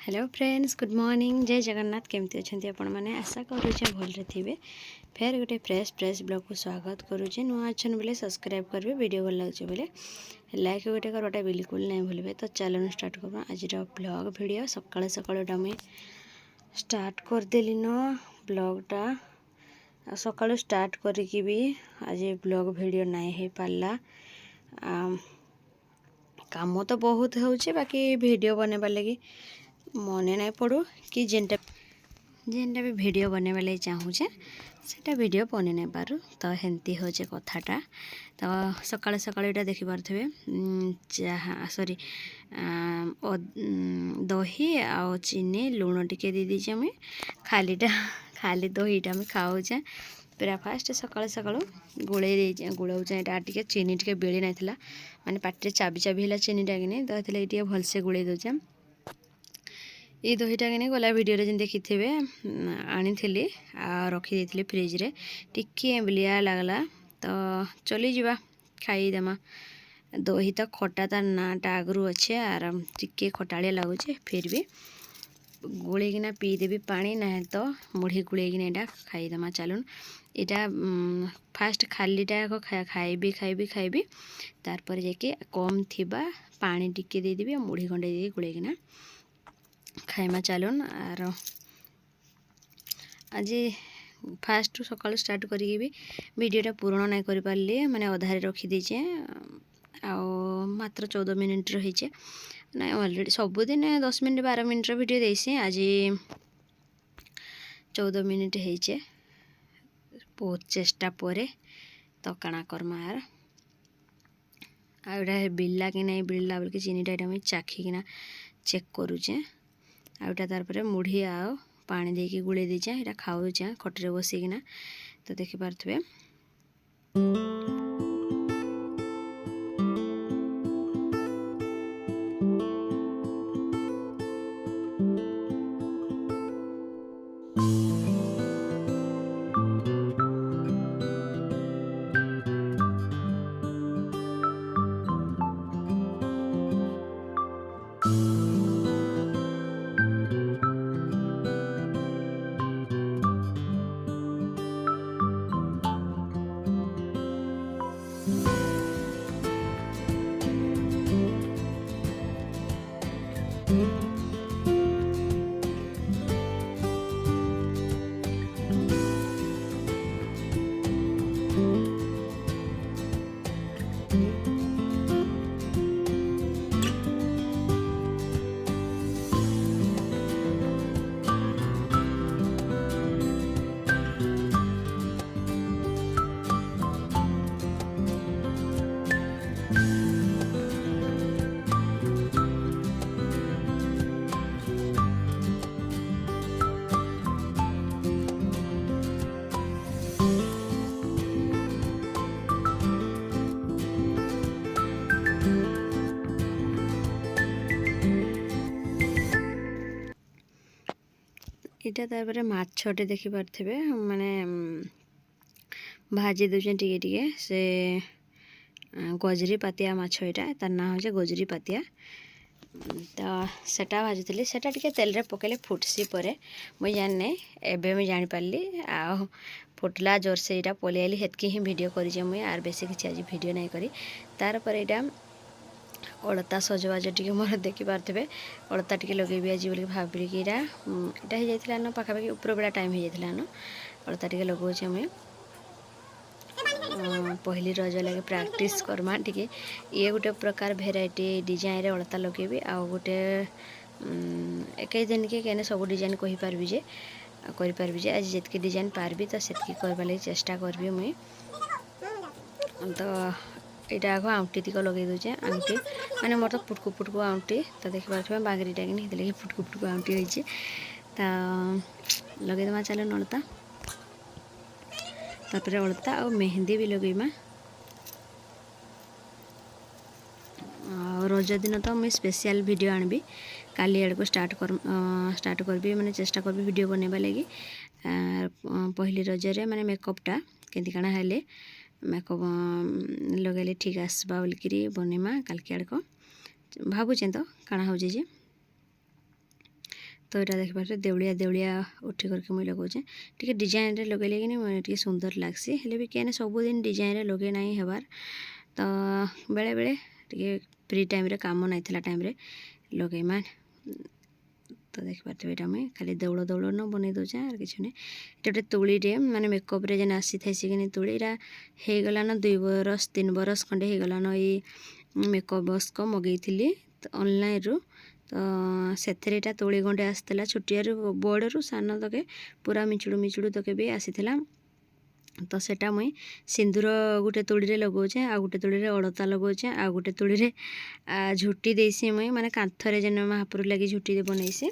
Hello friends, good morning. जय जगन्नाथ। केमती अच्छा आपण मैंने आशा करुचे भलरे थे। फेर गोटे फ्रेश ब्लॉग को स्वागत करुचे। नुआ अच्छन बोले सब्सक्राइब करेंगे, वीडियो भल लगे बोले लाइक गोटे करवाटा बिल्कुल नहीं भूलें। तो चलन स्टार्ट करवा आज ब्लॉग वीडियो। सकाल सकाल मुझे स्टार्ट करदेली न ब्लॉगटा। सकाल स्टार्ट करी भी आज ब्लॉग वीडियो नहीं हो पाला। काम तो बहुत होचे, बाकी वीडियो बनवा लगी मने नहीं पड़ू कि जेनटा भी वीडियो बनवा लगे चाहूचे सेटा वीडियो बन नहीं पारू। तो हेंती हो कथाटा। तो सकाल सकाल यहाँ देखिपे चाहा सॉरी दही आ चीनी लुण टिके दे दीजिए। मुझे खाली दहीटा मुझे खाऊचे पूरा फास्ट सकाल सकाल गोले गोलाऊचे। यहाँ टे चीनी टे बेली नहीं माने पाटे चाबी चाबी है चीनीटा कि नहीं, तो ये भलसे गोले दौचे। ये दहीटा कि गला वीडियो जेन देखी थे आनी रखी फ्रिज रे टिके एम्बलिया लगला। तो चली जावा खाईदेमा। दही तो खटा तार नाटा आगु अच्छे आर टिके खटाड़िया लगुचे, फिर भी गोलेकिना पीदेवी पानी ना तो मुढ़ी गोलेकिना यहाँ खाईदेमा। चलुन यहाँ फास्ट खालीटा खाइबी तारपर जाके कम थिबा पानी टिके देदेवी मुढ़ी खंडे दे गोलेकिना खाइमा। चलुन आर आज फास्ट सकाल स्टार्ट करी भी वीडियोटा पूर्ण नहीं कर पारे, माने अधारे रखीदे मात्र 14 मिनिट रही ना। अलरेडी सबुदिन 10 मिनिट 12 मिनिट वीडियो देसी, आज 14 मिनिट होचे। बहुत चेष्टा पर तो काना करमा यार आउटा बिल्ला कि नहीं बिल्ला बोल चीनीटा मुझे चाखिकिना चेक करुचे। आउटा तार मुढ़ी आ पानी देके गुड़े दीचे यहाँ खाऊचे खटरे बसिकिना। तो देखिपे इटा तार माछटे देखिपे माने भाजी दूचे टिके से गजरी पातिया माछ यहाँ तार ना हो गजरी पातिया। तो सेटा भाजुली सेटा टिके तेल रे पकेले फुटसी परे मुझे जाने एबे मुझे जानी पारली आ फुटला जोर से यहाँ पलियाली हेतकी ही वीडियो करी मुझे आर बेसी किसी आज वीडियो नहीं करी। तार पर यहाँ अलता सजबाज टी मोर देखिपे अलता टी लगे आज बोल भाविली कि यहाँ हो जाता न पाखापाखि ऊपर बेला टाइम हो जाता न अलता टी लगौचे। मुझे पहली रज लगे प्रैक्टिस करमा टी ये गोटे प्रकार भेराइटी डिजाइन अलता लगे आ गोटे एक दिन के कहने सब डिजाइन कहीपरि जे करें आज जितकी डिजाइन पार्बी तो सेतकी करवा लगे चेष्टा करबी मुई। तो यहाँ आग आउटी तिक लगे दूचे आंटी माने मोर तो पुटकु पुटकु आउटी। तो देखिए बागरीटा कि लगे पुटकु पुटकु आउटी होती। तो लगेदेमा चलो अलता तापर अलता आ मेहंदी भी लगेमा। रज दिन तो मुझे स्पेशल वीडियो आनबी काली आड़ को स्टार्ट करबी माने चेष्टा करबी वीडियो बनवा लगी। पहली रजरे माने मेकअपटा केंती काना हेले मेकअप लगेले ठीक आसबा बोलिकी बनेमा कालके आड़ को भावुचे। तो काଣା हो जे तो यहाँ देखिए देवलिया देवलिया उठी करके मुझे लगाऊे टी डिजाइन रे लगेले कि मुझे सुंदर लगसी हेले भी क्या सबुदिन डिजाइन रे लगे ना हबार तो बेले बेले टी फ्री टाइम रे काम नहीं टाइम रे लगेमा तो देखिए यहाँ मुझे खाली दौड़ दौड़ न बन दूचे और किसी नहीं ये गोटे तुड़ी माने मेकअप रे जेन आसी थे कि तुड़ी हो गलान 2 बरस 3 बरस खंडे हो गलान ये मेकअप बॉक्स को मगेली ऑनलाइन रू तो से तुड़ी गंडे आसाला छुटिया बड़ रू सान तक पूरा मिचुड़ मिचुड़ तक भी आसीला तो सेटा मुई सिंदूर गोटे तुड़ी रे लगाऊे आ गोटे तुड़ी रे अड़ता लगाऊे आ गोटे तुड़ी रे झुटी देसी मुई माने कांथरे जेन महापुर लगी झुटी बनईसी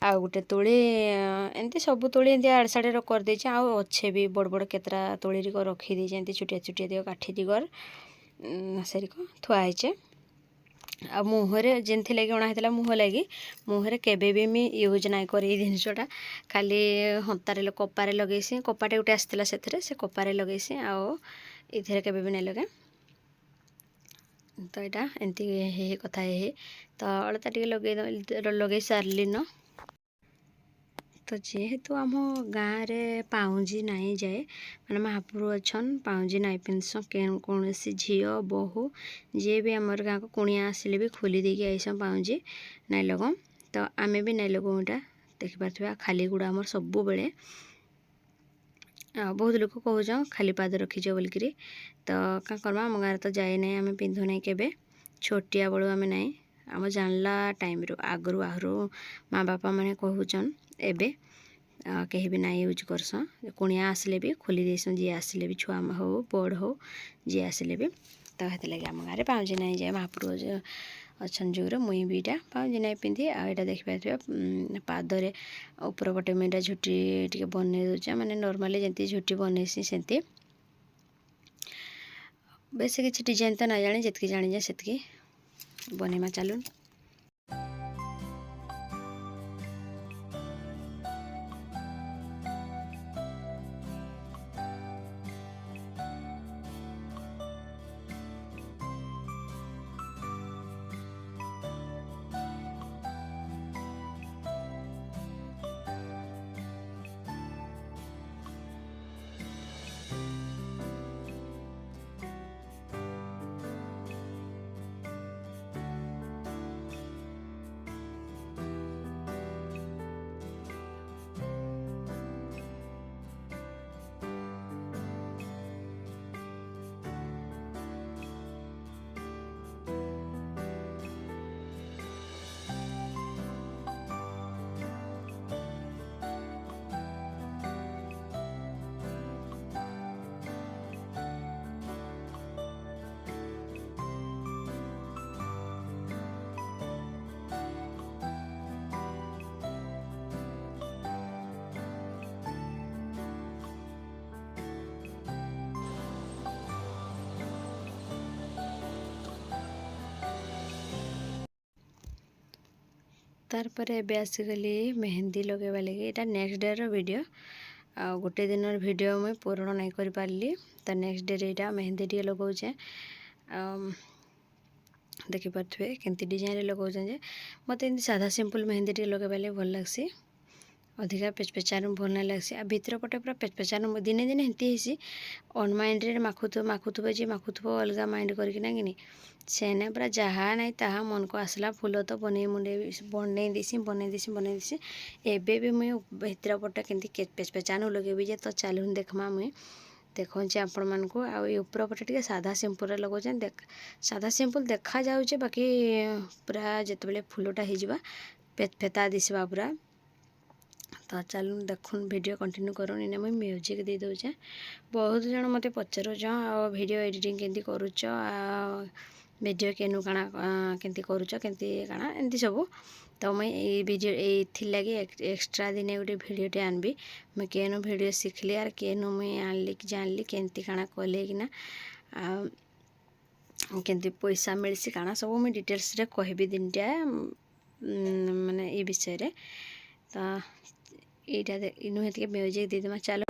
आ गोटे तुड़ी एमती सब तुड़ी एमती आड़ साड़े कर देचे आ अच्छे भी बड़ बड़ केतरा तुड़ी रखी देचे एमती छुटिया छुटिया दिग काठी दिगर सेरिक थुआचे आ मुहरे जेनथि लगी अणा होता मुह लगी मुहरे केबे भी मी यूज ना कर जिनसटा खाली हंतारे कपारे लगेसी कपाटे गोटे आसला से कपारे लगेसी आओ इधर केबे भी नहीं लगे तो यहाँ एमती कथा तो अलता टे लगे सारली न तो जेहेतु आम गाँव रे पाउंजी नहीं जाए मैंने महापुर अच्छन पाउंजी नहीं पिंधस कौन झील बहु जी भी आमर गाँव को कुणिया आसिले भी खोली देकी आईसन पाउंजी नहीं लगम तो आमे भी नहीं लगू यहाँ देखिपे खाली गुड़ा आमर सबु बेले बहुत लोग कहूँ खाली पाद रखीच बोलिकी तो क्या करमा आम गाँव तो जाए ना आम पिंधु ना के छोटिया बड़ू आम ना आम जानला टाइम रू आगु आहरु माँ बापा मैंने कहूचन एबे कहीं भी ना यूज करस कुणिया आसिले भी खोली देसन जी आसिले भी छुआ हो बड़ हो जी आसिले भी तो हेत लगे आम गाँव पाउंजी नहीं जाए महापुर अच्छन जुगर मुई भी इटा पाउंजी नहीं पिंधि आटा देखिए पादरे ऊपर पटे मुझा झुटी टे बन दूचे मैंने नॉर्मली जमी झुटी बनईसी सेमती बेस किसी डिजाइन तो ना जानी जितकी जानी जाए से बनेमा चलून तारपर एबे आसीगली मेहंदी लगेबा लगे यहाँ नेक्स्ट डे वीडियो आ गोटे दिन वीडियो मुझे पूर्ण नहीं कर पार्ली तो नेक्स्ट डे यहाँ मेहंदी टे लगाऊे देखिपे केमती डिजाइन लगाऊे मत एमती साधा सिंपल मेहंदी टे लगेबा लगे भल लगसी अधिका पेचपेचारू भल ना लगसी आ भितर पटे पूरा पेचपेचारू दिने दिने एमती अन माइंड रे माखुथुब जी माखुथुब अलग माइंड करना कि सेने पूरा जहाँ नहीं ताहा मन को आसला फूल तो बन मुंडे बन देसी एबे भी मुई भितर पटे केमती पेचपेचारू लगेबी जे तो चलून देखमा मुई देखा आपण मानक आपर पटे टे साधा सिंपल लगाऊे देख साधा सिंपल देखा जाऊे बाकी पूरा जिते फूलटा हो फेता दिशा पूरा तो चलू देखुन वीडियो कंटिन्यू करूँ इन्हें मुझे म्यूजिक दे दूचे बहुत जन मत पचारूच वीडियो एडिटिंग केमती करुच वीडियो केनु काना केमती करुच केमती काना एमती सब तो मुझे वीडियो ये लगी एक्सट्रा दिने गोटे वीडियोटे आनबी मुझे केनु वीडियो शिखली आर केनु मुझे आनली कि जानली केमती काना कले कि केमती पैसा मिलसी काना सब मुझे डिटेल्स रे कहबी दिनटा माने ये विषय रे तो यहाँ इनु हेतिके म्यूजिक दे देमा चलो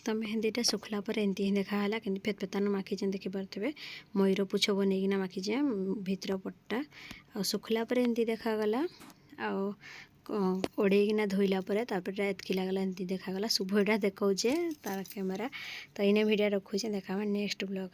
तो मेहंदीटा सुखला पर एमती ही देखाला कि फेतफेतान माखीचे देखिपे मयूर पुछ बनईकिना माखीचे भितर पट्टा आ सुखला पर एमती देखागला ओढ़ेकिना धोइला तापर एतकी लगला एमती देखागला शुभटा देखौचे तार कैमेरा। तो इने भिडियो रखुचे देखा नेक्स्ट ब्लॉग।